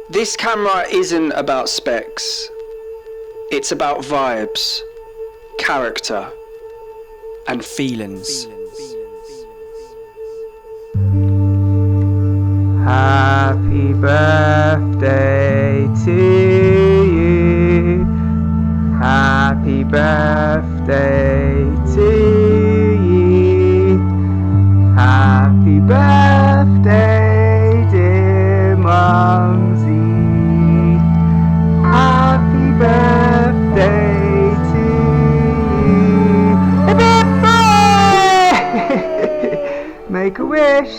This camera isn't about specs. It's about vibes, character, and feelings. Happy birthday to you. Happy birthday to you. Happy birthday, dear Mumsy. Happy birthday to you. Happy birthday! Make a wish.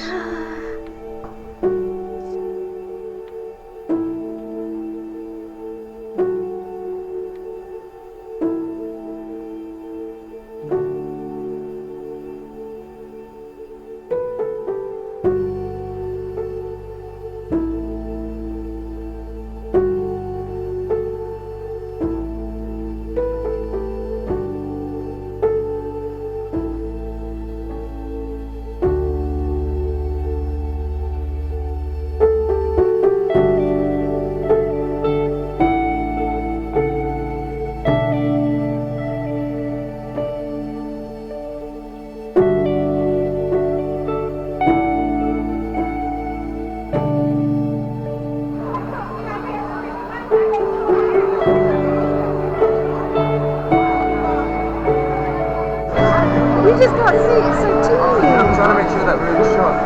You just can't see, it's so teeny. I'm trying to make sure that we're in shot.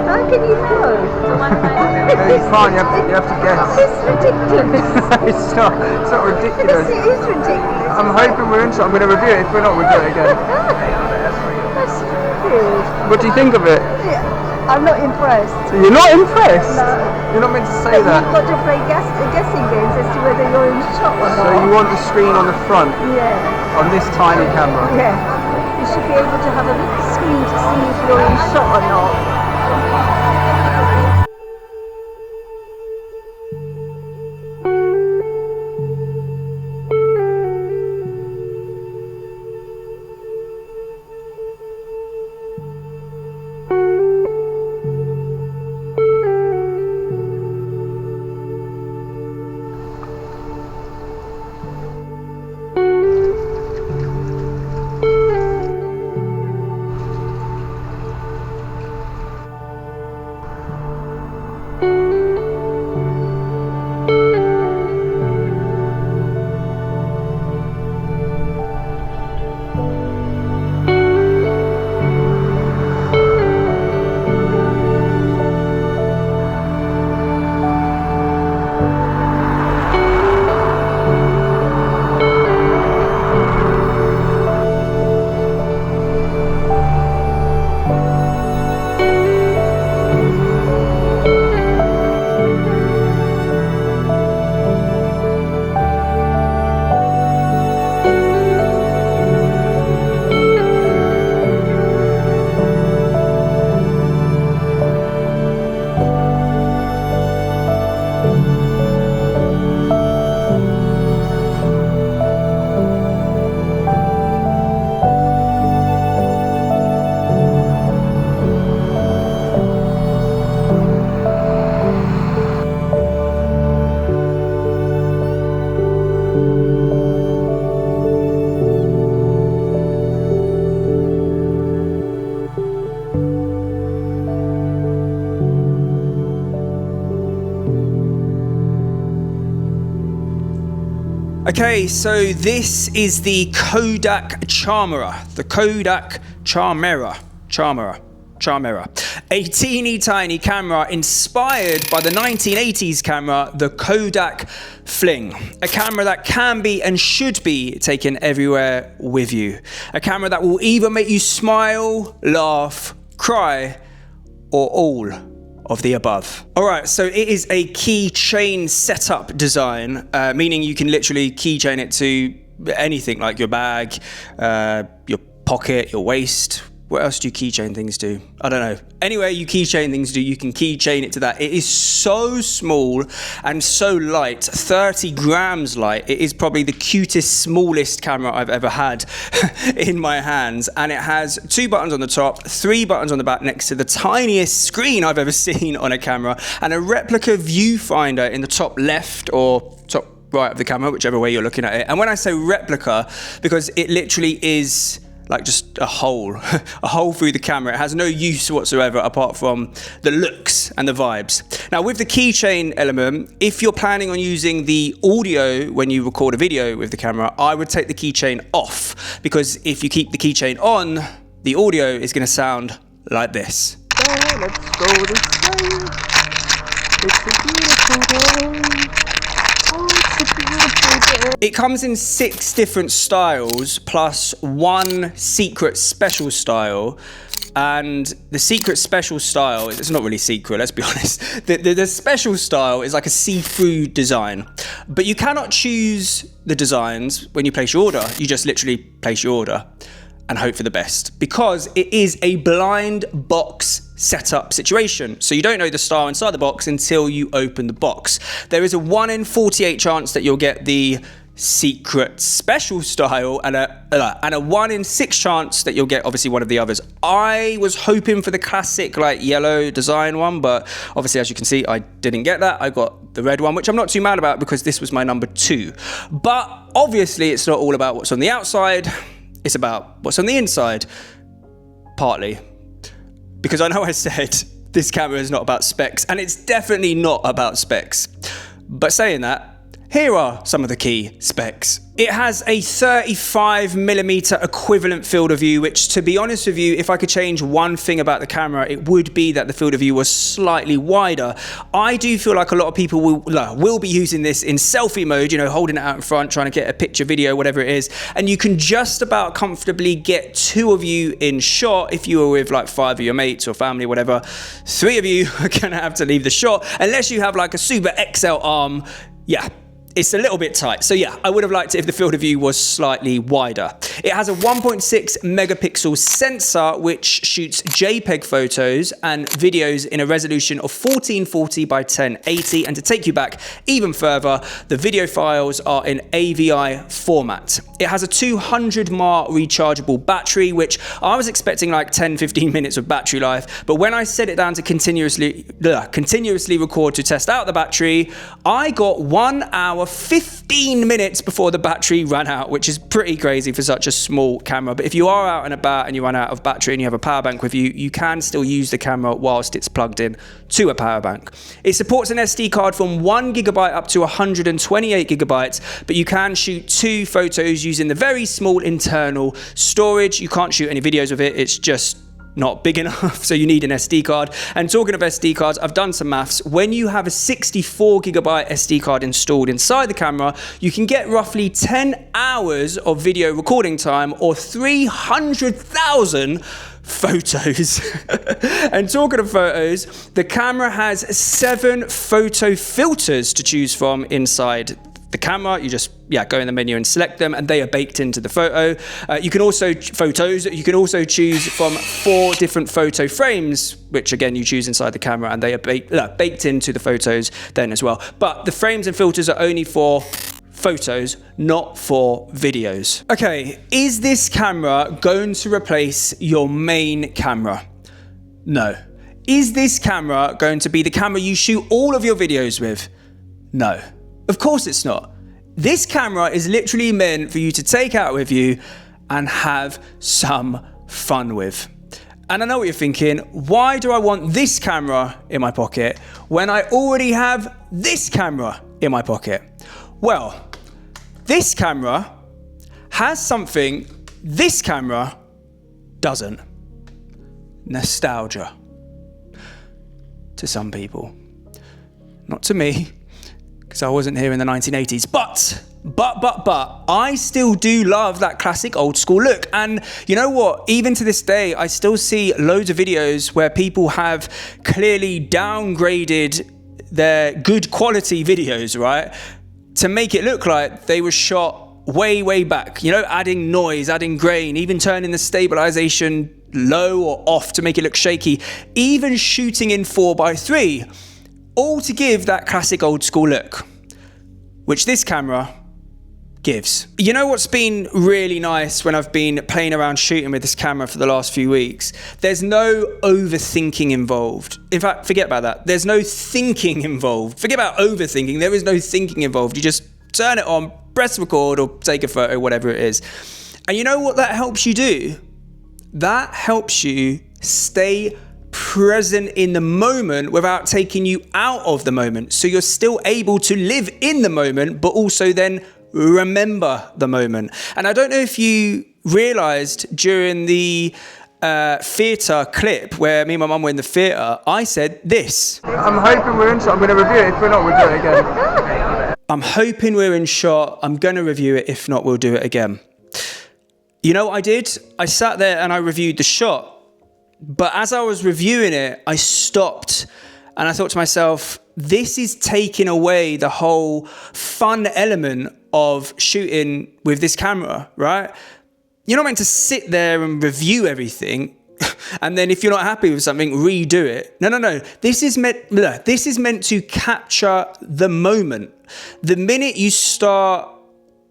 How can you know? No, you can't, you have to guess. It's ridiculous. it's not ridiculous. Yes, it is ridiculous. I'm hoping we're in shot. I'm going to review it. If we're not, we'll do it again. That's stupid. What do you think of it? Yeah, I'm not impressed. You're not impressed? No. You're not meant to say But that. you've got to play guessing games as to whether you're in shot or not. So you want the screen on the front, Yeah, on this tiny camera? yeah. You should be able to have a little screen to see if you're in shot or not. Okay, so this is the Kodak Charmera. The Kodak Charmera. A teeny tiny camera inspired by the 1980s camera, the Kodak Fling. A camera that can be and should be taken everywhere with you. A camera that will either make you smile, laugh, cry, or all of the above. All right, so it is a keychain setup design, meaning you can literally keychain it to anything like your bag, your pocket, your waist, What else do keychain things do? I don't know. Anyway, you keychain things do, you can keychain it to that. It is so small and so light, 30 grams light. It is probably the cutest, smallest camera I've ever had in my hands. And it has 2 buttons on the top, 3 buttons on the back next to the tiniest screen I've ever seen on a camera, and a replica viewfinder in the top left or top right of the camera, whichever way you're looking at it. And when I say replica, because it literally is like just a hole, a hole through the camera. It has no use whatsoever apart from the looks and the vibes. Now with the keychain element, if you're planning on using the audio when you record a video with the camera, I would take the keychain off, because if you keep the keychain on, the audio is going to sound like this. Let's go this way. It's a beautiful day. Oh, it's a beautiful day. It comes in 6 different styles plus 1 secret special style. And the secret special style, it's not really secret, let's be honest. The special style is like a see-through design. But you cannot choose the designs when you place your order. You just literally place your order and hope for the best, because it is a blind box setup situation. So you don't know the style inside the box until you open the box. There is a 1 in 48 chance that you'll get the secret special style, and a 1 in 6 chance that you'll get obviously one of the others. I was hoping for the classic like yellow design one, but obviously as you can see I didn't get that. I got the red one, which I'm not too mad about because this was my number 2. But obviously it's not all about what's on the outside, it's about what's on the inside, partly. Because I know I said this camera is not about specs, and it's definitely not about specs. But saying that, here are some of the key specs. It has a 35mm equivalent field of view, which, to be honest with you, if I could change one thing about the camera, it would be that the field of view was slightly wider. I do feel like a lot of people will be using this in selfie mode, you know, holding it out in front, trying to get a picture, video, whatever it is, and you can just about comfortably get 2 of you in shot. If you were with like 5 of your mates or family, whatever, 3 of you are gonna have to leave the shot, unless you have like a super XL arm. Yeah, it's a little bit tight. So yeah, I would have liked it if the field of view was slightly wider. It has a 1.6 megapixel sensor, which shoots JPEG photos and videos in a resolution of 1440 by 1080. And to take you back even further, the video files are in AVI format. It has a 200 mAh rechargeable battery, which I was expecting like 10-15 minutes of battery life. But when I set it down to continuously record to test out the battery, I got 1 hour 15 minutes before the battery ran out, which is pretty crazy for such a small camera. But if you are out and about and you run out of battery and you have a power bank with you, you can still use the camera whilst it's plugged in to a power bank. It supports an SD card from 1 GB up to 128 GB, but you can shoot 2 photos using the very small internal storage. You can't shoot any videos with it, it's just not big enough, so you need an SD card. And talking of SD cards, I've done some maths. When you have a 64 GB SD card installed inside the camera, you can get roughly 10 hours of video recording time, or 300,000 photos. And talking of photos, the camera has 7 photo filters to choose from inside the camera. You just go in the menu and select them, and they are baked into the photo. You can also choose from 4 different photo frames, which again you choose inside the camera, and they are baked into the photos then as well. But the frames and filters are only for photos, not for videos. Okay, is this camera going to replace your main camera? No. Is this camera going to be the camera you shoot all of your videos with? No. Of course it's not. This camera is literally meant for you to take out with you and have some fun with. And I know what you're thinking, why do I want this camera in my pocket when I already have this camera in my pocket? Well, this camera has something this camera doesn't. Nostalgia. To some people. Not to me, because I wasn't here in the 1980s, but I still do love that classic old school look. And you know what? Even to this day, I still see loads of videos where people have clearly downgraded their good quality videos, right, to make it look like they were shot way back, you know, adding noise, adding grain, even turning the stabilization low or off to make it look shaky, even shooting in 4x3, all to give that classic old school look, which this camera gives. You know what's been really nice when I've been playing around shooting with this camera for the last few weeks? There's no overthinking involved. In fact, forget about that. There's no thinking involved. Forget about overthinking. There is no thinking involved. You just turn it on, press record, or take a photo, whatever it is. And you know what that helps you do? That helps you stay present in the moment without taking you out of the moment. So you're still able to live in the moment, but also then remember the moment. And I don't know if you realized during the theatre clip where me and my mum were in the theatre, I said this. I'm hoping we're in shot. I'm going to review it. If we're not, we'll do it again. I'm hoping we're in shot. I'm going to review it. If not, we'll do it again. You know what I did? I sat there and I reviewed the shot. But as I was reviewing it, I stopped and I thought to myself, this is taking away the whole fun element of shooting with this camera, right? You're not meant to sit there and review everything and then if you're not happy with something, redo it. No. This is meant to capture the moment. The minute you start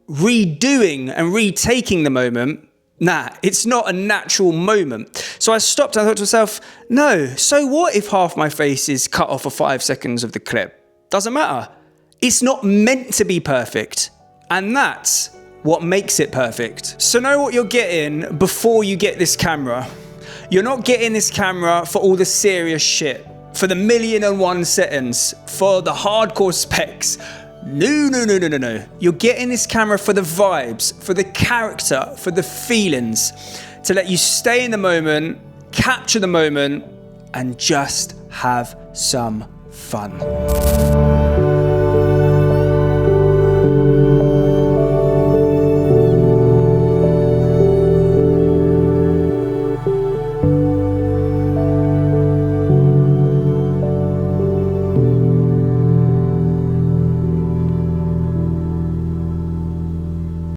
redoing and retaking the moment, it's not a natural moment. So I stopped and I thought to myself, no, so what if half my face is cut off for 5 seconds of the clip? Doesn't matter. It's not meant to be perfect. And that's what makes it perfect. So know what you're getting before you get this camera. You're not getting this camera for all the serious shit, for the 1,000,001 settings, for the hardcore specs. No. You're getting this camera for the vibes, for the character, for the feelings, to let you stay in the moment, capture the moment, and just have some fun.